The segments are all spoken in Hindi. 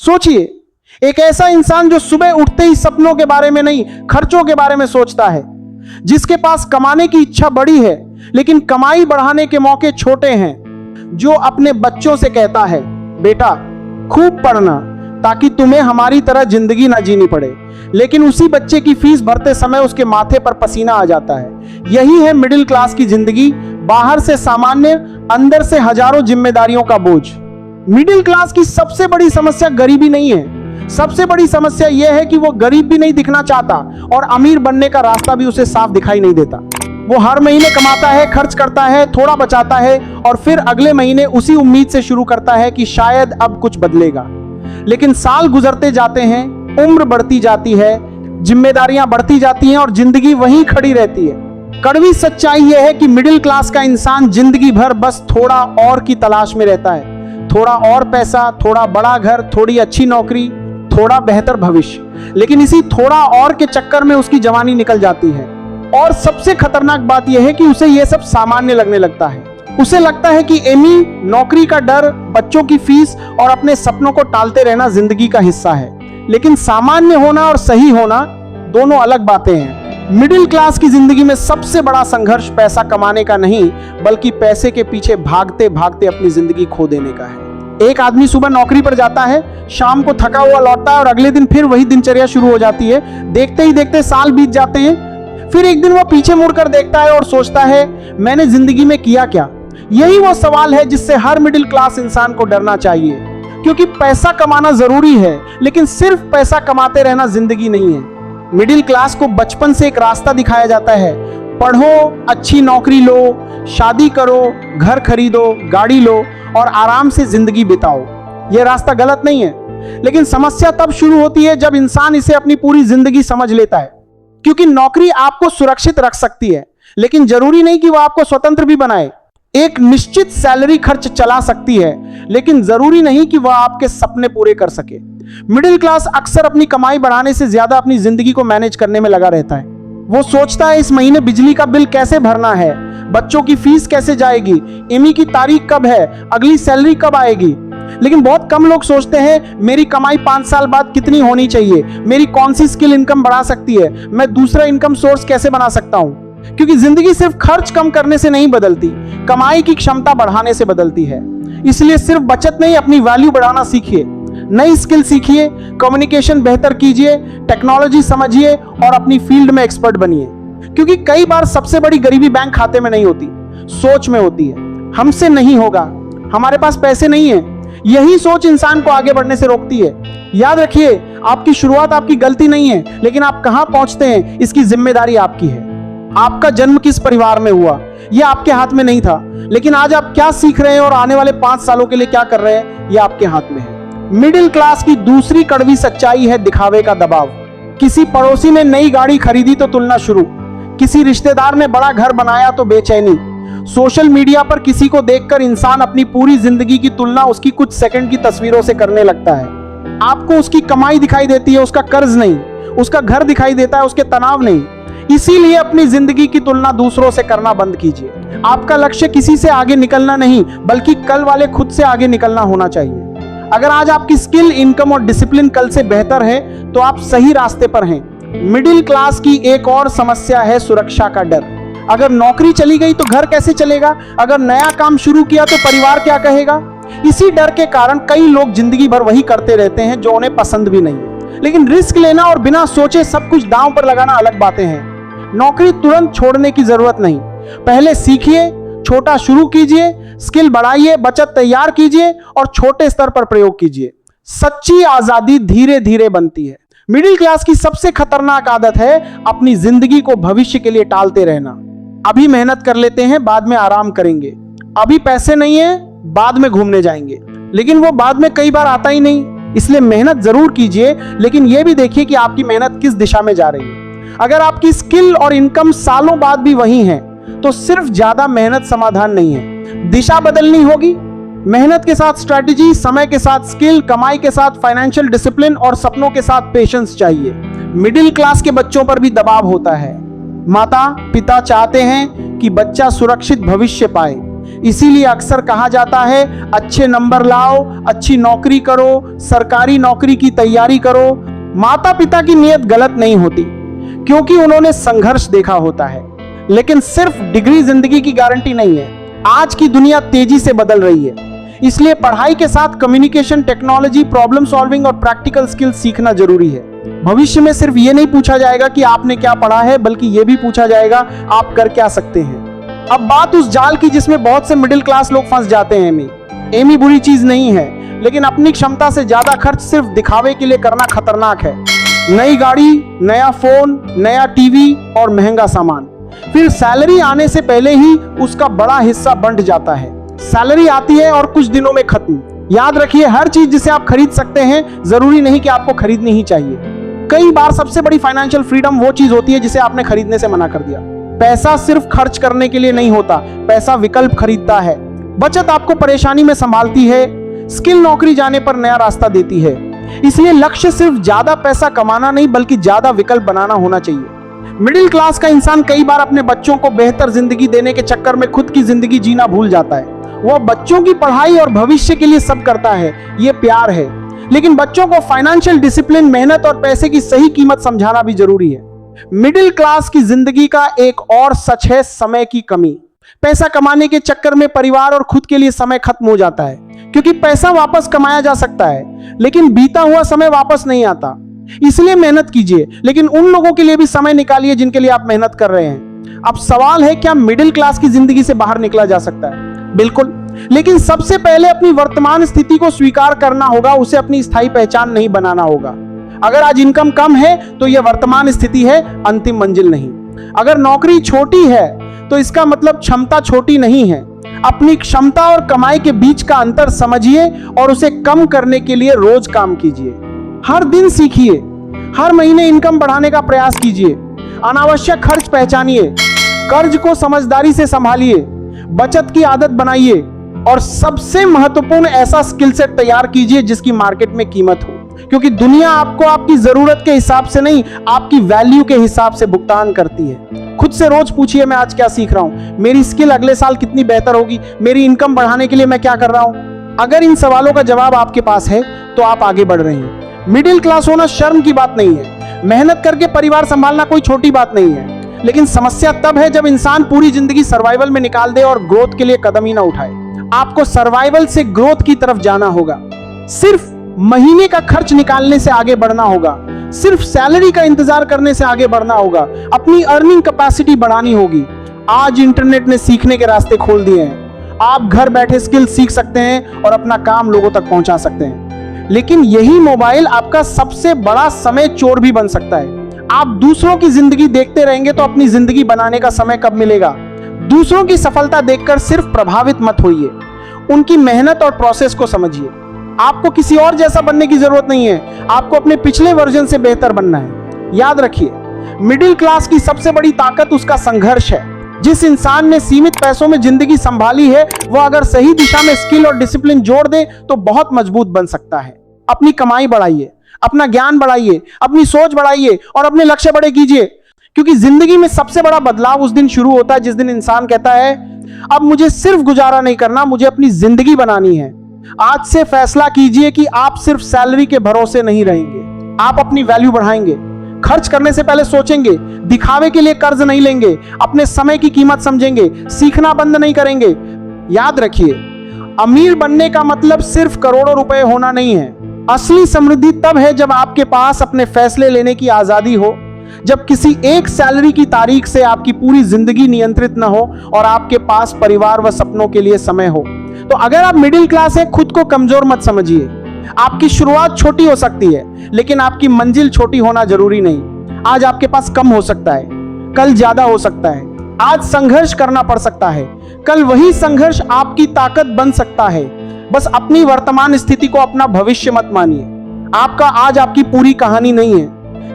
सोचिए, एक ऐसा इंसान जो सुबह उठते ही सपनों के बारे में नहीं, खर्चों के बारे में सोचता है, जिसके पास कमाने की इच्छा बड़ी है लेकिन कमाई बढ़ाने के मौके छोटे हैं, जो अपने बच्चों से कहता है, बेटा खूब पढ़ना ताकि तुम्हें हमारी तरह जिंदगी ना जीनी पड़े, लेकिन उसी बच्चे की फीस भरते समय उसके माथे पर पसीना आ जाता है। यही है मिडिल क्लास की जिंदगी, बाहर से सामान्य, अंदर से हजारों जिम्मेदारियों का बोझ। मिडिल क्लास की सबसे बड़ी समस्या गरीबी नहीं है, सबसे बड़ी समस्या यह है कि वो गरीब भी नहीं दिखना चाहता और अमीर बनने का रास्ता भी उसे साफ दिखाई नहीं देता। वो हर महीने कमाता है, खर्च करता है, थोड़ा बचाता है और फिर अगले महीने उसी उम्मीद से शुरू करता है कि शायद अब कुछ बदलेगा। लेकिन साल गुजरते जाते हैं, उम्र बढ़ती जाती है, जिम्मेदारियां बढ़ती जाती हैं और जिंदगी वहीं खड़ी रहती है। कड़वी सच्चाई यह है कि मिडिल क्लास का इंसान जिंदगी भर बस थोड़ा और की तलाश में रहता है, थोड़ा और पैसा, थोड़ा बड़ा घर, थोड़ी अच्छी नौकरी, थोड़ा बेहतर भविष्य। लेकिन इसी थोड़ा और के चक्कर में उसकी जवानी निकल जाती है और सबसे खतरनाक बात यह है कि उसे यह सब सामान्य लगने लगता है। उसे लगता है कि एमी, नौकरी का डर, बच्चों की फीस और अपने सपनों को टालते रहना जिंदगी का हिस्सा है। लेकिन सामान्य होना और सही होना दोनों अलग बातें हैं। मिडिल क्लास की जिंदगी में सबसे बड़ा संघर्ष पैसा कमाने का नहीं, बल्कि पैसे के पीछे भागते भागते अपनी जिंदगी खो देने का है। एक आदमी सुबह नौकरी पर जाता है, शाम को थका हुआ लौटता है और अगले दिन फिर वही दिनचर्या शुरू हो जाती है। देखते ही देखते साल बीत जाते हैं। फिर एक दिन वो पीछे मुड़कर देखता है और सोचता है, मैंने जिंदगी में किया क्या? यही वो सवाल है जिससे हर मिडिल क्लास इंसान को डरना चाहिए, क्योंकि पैसा कमाना जरूरी है, लेकिन सिर्फ पैसा कमाते रहना जिंदगी नहीं है। मिडिल क्लास को बचपन से एक रास्ता दिखाया जाता है, पढ़ो, अच्छी नौकरी लो, शादी करो, घर खरीदो, गाड़ी लो और आराम से जिंदगी बिताओ। यह रास्ता गलत नहीं है, लेकिन समस्या तब शुरू होती है जब इंसान इसे अपनी पूरी जिंदगी समझ लेता है। क्योंकि नौकरी आपको सुरक्षित रख सकती है, लेकिन जरूरी नहीं कि वह आपको स्वतंत्र भी बनाए। एक निश्चित सैलरी खर्च चला सकती है, लेकिन जरूरी नहीं कि वह आपके सपने पूरे कर सके। मिडिल क्लास अक्सर अपनी कमाई बढ़ाने से ज्यादा अपनी जिंदगी को मैनेज करने में लगा रहता है। वो सोचता है, इस महीने बिजली का बिल कैसे भरना है, बच्चों की फीस कैसे जाएगी, एमी की तारीख कब है, अगली सैलरी कब आएगी। लेकिन बहुत कम लोग सोचते हैं, मेरी कमाई 5 साल बाद कितनी होनी चाहिए, मेरी कौन सी स्किल इनकम बढ़ा सकती है, मैं दूसरा इनकम सोर्स कैसे बना सकता हूं। क्योंकि जिंदगी सिर्फ खर्च कम करने से नहीं बदलती, कमाई की क्षमता बढ़ाने से बदलती है। इसलिए सिर्फ बचत नहीं, अपनी वैल्यू बढ़ाना सीखिए, नई स्किल सीखिए, कम्युनिकेशन बेहतर कीजिए, टेक्नोलॉजी समझिए और अपनी फील्ड में एक्सपर्ट बनिए। क्योंकि कई बार सबसे बड़ी गरीबी बैंक खाते में नहीं होती, सोच में होती है। हमसे नहीं होगा, हमारे पास पैसे नहीं है, यही सोच इंसान को आगे बढ़ने से रोकती है। याद रखिए, आपकी शुरुआत आपकी गलती नहीं है, लेकिन आप कहां पहुंचते हैं इसकी जिम्मेदारी आपकी है। आपका जन्म किस परिवार में हुआ, यह आपके हाथ में नहीं था, लेकिन आज आप क्या सीख रहे हैं और आने वाले 5 सालों के लिए क्या कर रहे हैं, यह आपके हाथ में है। मिडिल क्लास की दूसरी कड़वी सच्चाई है दिखावे का दबाव। किसी पड़ोसी ने नई गाड़ी खरीदी तो तुलना शुरू, किसी रिश्तेदार ने बड़ा घर बनाया तो बेचैनी। सोशल मीडिया पर किसी को देखकर इंसान अपनी पूरी जिंदगी की तुलना उसकी कुछ सेकंड की तस्वीरों से करने लगता है। आपको उसकी कमाई दिखाई देती है, उसका कर्ज नहीं, उसका घर दिखाई देता है, उसके तनाव नहीं। इसीलिए अपनी जिंदगी की तुलना दूसरों से करना बंद कीजिए। आपका लक्ष्य किसी से आगे निकलना नहीं, बल्कि कल वाले खुद से आगे निकलना होना चाहिए। अगर आज आपकी स्किल, इनकम और डिसिप्लिन कल से बेहतर है, तो आप सही रास्ते पर हैं। मिडिल क्लास की एक और समस्या है सुरक्षा का डर। अगर नौकरी चली गई तो घर कैसे चलेगा, अगर नया काम शुरू किया तो परिवार क्या कहेगा। इसी डर के कारण कई लोग जिंदगी भर वही करते रहते हैं जो उन्हें पसंद भी नहीं है। लेकिन रिस्क लेना और बिना सोचे सब कुछ दांव पर लगाना अलग बातें हैं। नौकरी तुरंत छोड़ने की जरूरत नहीं, पहले सीखिए, छोटा शुरू कीजिए, स्किल बढ़ाइए, बचत तैयार कीजिए और छोटे स्तर पर प्रयोग कीजिए। सच्ची आजादी धीरे धीरे बनती है। मिडिल क्लास की सबसे खतरनाक आदत है अपनी जिंदगी को भविष्य के लिए टालते रहना। अभी मेहनत कर लेते हैं, बाद में आराम करेंगे। अभी पैसे नहीं है, बाद में घूमने जाएंगे। लेकिन वो बाद में कई बार आता ही नहीं। इसलिए मेहनत जरूर कीजिए, लेकिन यह भी देखिए कि आपकी मेहनत किस दिशा में जा रही है। अगर आपकी स्किल और इनकम सालों बाद भी वही है, तो सिर्फ ज्यादा मेहनत समाधान नहीं है, दिशा बदलनी होगी। मेहनत के साथ स्ट्रैटेजी, समय के साथ स्किल, कमाई के साथ फाइनेंशियल डिसिप्लिन और सपनों के साथ पेशेंस चाहिए। मिडिल क्लास के बच्चों पर भी दबाव होता है। माता पिता चाहते हैं कि बच्चा सुरक्षित भविष्य पाए, इसीलिए अक्सर कहा जाता है अच्छे नंबर लाओ, अच्छी नौकरी करो, सरकारी नौकरी की तैयारी करो। माता पिता की नीयत गलत नहीं होती क्योंकि उन्होंने संघर्ष देखा होता है, लेकिन सिर्फ डिग्री जिंदगी की गारंटी नहीं है। आज की दुनिया तेजी से बदल रही है, इसलिए पढ़ाई के साथ कम्युनिकेशन, टेक्नोलॉजी, प्रॉब्लम सॉल्विंग और प्रैक्टिकल स्किल सीखना जरूरी है। भविष्य में सिर्फ ये नहीं पूछा जाएगा कि आपने क्या पढ़ा है, बल्कि ये भी पूछा जाएगा आप कर क्या सकते हैं। अब बात उस जाल की जिसमें बहुत से मिडिल क्लास लोग फंस जाते हैं। एमी बुरी चीज नहीं है, लेकिन अपनी क्षमता से ज्यादा खर्च सिर्फ दिखावे के लिए करना खतरनाक है। नई गाड़ी, नया फोन, नया टीवी और महंगा सामान, फिर सैलरी आने से पहले ही उसका बड़ा हिस्सा बंट जाता है। सैलरी आती है और कुछ दिनों में खत्म। याद रखिए, हर चीज जिसे आप खरीद सकते हैं जरूरी नहीं कि आपको खरीदनी ही चाहिए। कई बार सबसे बड़ी फाइनेंशियल फ्रीडम वो चीज होती है जिसे आपने खरीदने से मना कर दिया। पैसा सिर्फ खर्च करने के लिए नहीं होता, पैसा विकल्प खरीदता है। बचत आपको परेशानी में संभालती है, स्किल नौकरी जाने पर नया रास्ता देती है। इसलिए लक्ष्य सिर्फ ज्यादा पैसा कमाना नहीं, बल्कि ज्यादा विकल्प बनाना होना चाहिए। मिडिल क्लास का इंसान कई बार अपने बच्चों को बेहतर जिंदगी देने के चक्कर में खुद की जिंदगी जीना भूल जाता है। वो बच्चों की पढ़ाई और भविष्य के लिए सब करता है, ये प्यार है। लेकिन बच्चों को फाइनेंशियल डिसिप्लिन, मेहनत और पैसे की सही कीमत समझाना भी जरूरी है। मिडिल क्लास की जिंदगी का एक और सच है समय की कमी। पैसा कमाने के चक्कर में परिवार और खुद के लिए समय खत्म हो जाता है, क्योंकि पैसा वापस कमाया जा सकता है लेकिन बीता हुआ समय वापस नहीं आता। इसलिए मेहनत कीजिए, लेकिन उन लोगों के लिए भी समय निकालिए जिनके लिए आप मेहनत कर रहे हैं। अब सवाल है, क्या मिडिल क्लास की जिंदगी से बाहर निकला जा सकता है? बिल्कुल, लेकिन सबसे पहले अपनी वर्तमान स्थिति को स्वीकार करना होगा, उसे अपनी स्थायी पहचान नहीं बनाना होगा। अगर आज इनकम कम है तो यह वर्तमान स्थिति है, अंतिम मंजिल नहीं। अगर नौकरी छोटी है तो इसका मतलब क्षमता छोटी नहीं है। अपनी क्षमता और कमाई के बीच का अंतर समझिए और उसे कम करने के लिए रोज काम कीजिए। हर दिन सीखिए, हर महीने इनकम बढ़ाने का प्रयास कीजिए। अनावश्यक खर्च पहचानिए, कर्ज को समझदारी से संभालिए, बचत की आदत बनाइए और सबसे महत्वपूर्ण ऐसा स्किल सेट तैयार कीजिए जिसकी मार्केट में कीमत हो, क्योंकि दुनिया आपको आपकी जरूरत के हिसाब से नहीं, आपकी वैल्यू के हिसाब से भुगतान करती है। खुद से रोज पूछिए, मैं आज क्या सीख रहा हूं, मेरी स्किल अगले साल कितनी बेहतर होगी, मेरी इनकम बढ़ाने के लिए मैं क्या कर रहा हूं। अगर इन सवालों का जवाब आपके पास है तो आप आगे बढ़ रहे हैं। मिडिल क्लास होना शर्म की बात नहीं है, मेहनत करके परिवार संभालना कोई छोटी बात नहीं है। लेकिन समस्या तब है जब इंसान पूरी जिंदगी सर्वाइवल में निकाल दे और ग्रोथ के लिए कदम ही ना उठाए। आपको सर्वाइवल से ग्रोथ की तरफ जाना होगा। सिर्फ महीने का खर्च निकालने से आगे बढ़ना होगा, सिर्फ सैलरी का इंतजार करने से आगे बढ़ना होगा। अपनी अर्निंग कैपेसिटी बढ़ानी होगी। आज इंटरनेट ने सीखने के रास्ते खोल दिए हैं। आप घर बैठे स्किल सीख सकते हैं और अपना काम लोगों तक पहुंचा सकते हैं। लेकिन यही मोबाइल आपका सबसे बड़ा समय चोर भी बन सकता है। आप दूसरों की जिंदगी देखते रहेंगे तो अपनी जिंदगी बनाने का समय कब मिलेगा? दूसरों की सफलता देखकर सिर्फ प्रभावित मत होइए, उनकी मेहनत और प्रोसेस को समझिए। आपको किसी और जैसा बनने की जरूरत नहीं है, आपको अपने पिछले वर्जन से बेहतर बनना है। याद रखिए, मिडिल क्लास की सबसे बड़ी ताकत उसका संघर्ष है। जिस इंसान ने सीमित पैसों में जिंदगी संभाली है, वो अगर सही दिशा में स्किल और डिसिप्लिन जोड़ दे तो बहुत मजबूत बन सकता है। अपनी कमाई बढ़ाइए, अपना ज्ञान बढ़ाइए, अपनी सोच बढ़ाइए और अपने लक्ष्य बड़े कीजिए, क्योंकि जिंदगी में सबसे बड़ा बदलाव उस दिन शुरू होता है जिस दिन इंसान कहता है, अब मुझे सिर्फ गुजारा नहीं करना, मुझे अपनी जिंदगी बनानी है। आज से फैसला कीजिए कि आप सिर्फ सैलरी के भरोसे नहीं रहेंगे, आप अपनी वैल्यू बढ़ाएंगे। खर्च करने से पहले सोचेंगे, दिखावे के लिए कर्ज नहीं लेंगे, अपने समय की कीमत समझेंगे, सीखना बंद नहीं करेंगे। याद रखिए, अमीर बनने का मतलब सिर्फ करोड़ों रुपए होना नहीं है। असली समृद्धि तब है जब आपके पास अपने फैसले लेने की आजादी हो, जब किसी एक सैलरी की तारीख से आपकी पूरी जिंदगी नियंत्रित न हो और आपके पास परिवार व सपनों के लिए समय हो। तो अगर आप मिडिल क्लास हैं, खुद को कमजोर मत समझिए। आपकी शुरुआत छोटी हो सकती है, लेकिन आपकी मंजिल छोटी होना जरूरी नहीं। आज आपके पास कम हो सकता है, कल ज्यादा हो सकता है। आज संघर्ष करना पड़ सकता है, कल वही संघर्ष आपकी ताकत बन सकता है। बस अपनी वर्तमान स्थिति को अपना भविष्य मत मानिए। आपका आज आपकी पूरी कहानी नहीं है,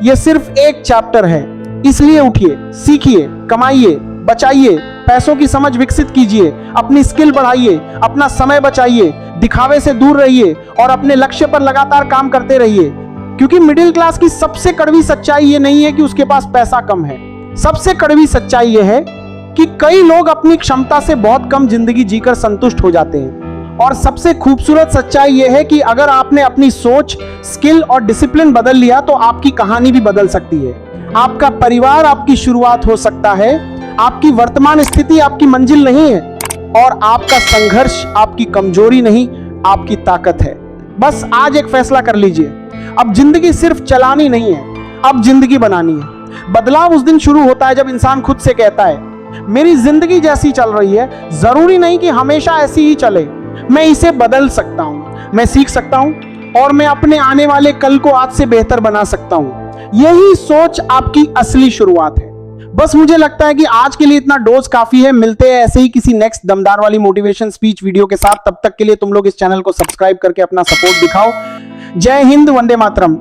यह सिर्फ एक चैप्टर है। इसलिए उठिए, सीखिए, कमाइए, बचाइए, पैसों की समझ विकसित कीजिए, अपनी स्किल बढ़ाइए, अपना समय बचाइए, दिखावे से दूर रहिए और अपने लक्ष्य पर लगातार काम करते रहिए। क्योंकि मिडिल क्लास की सबसे कड़वी सच्चाई ये नहीं है कि उसके पास पैसा कम है। सबसे कड़वी सच्चाई ये है कि कई लोग अपनी क्षमता से बहुत कम जिंदगी जीकर संतुष्ट हो जाते हैं। और सबसे खूबसूरत सच्चाई यह है कि अगर आपने अपनी सोच, स्किल और डिसिप्लिन बदल लिया तो आपकी कहानी भी बदल सकती है। आपका परिवार आपकी शुरुआत हो सकता है। आपकी वर्तमान स्थिति आपकी मंजिल नहीं है और आपका संघर्ष आपकी कमजोरी नहीं, आपकी ताकत है। बस आज एक फैसला कर लीजिए, अब जिंदगी सिर्फ चलानी नहीं है, अब जिंदगी बनानी है। बदलाव उस दिन शुरू होता है जब इंसान खुद से कहता है, मेरी जिंदगी जैसी चल रही है जरूरी नहीं कि हमेशा ऐसी ही चले, मैं इसे बदल सकता हूं, मैं सीख सकता हूं और मैं अपने आने वाले कल को आज से बेहतर बना सकता हूं। यही सोच आपकी असली शुरुआत है। बस मुझे लगता है कि आज के लिए इतना डोज काफी है। मिलते हैं ऐसे ही किसी नेक्स्ट दमदार वाली मोटिवेशन स्पीच वीडियो के साथ। तब तक के लिए तुम लोग इस चैनल को सब्सक्राइब करके अपना सपोर्ट दिखाओ। जय हिंद, वंदे मातरम।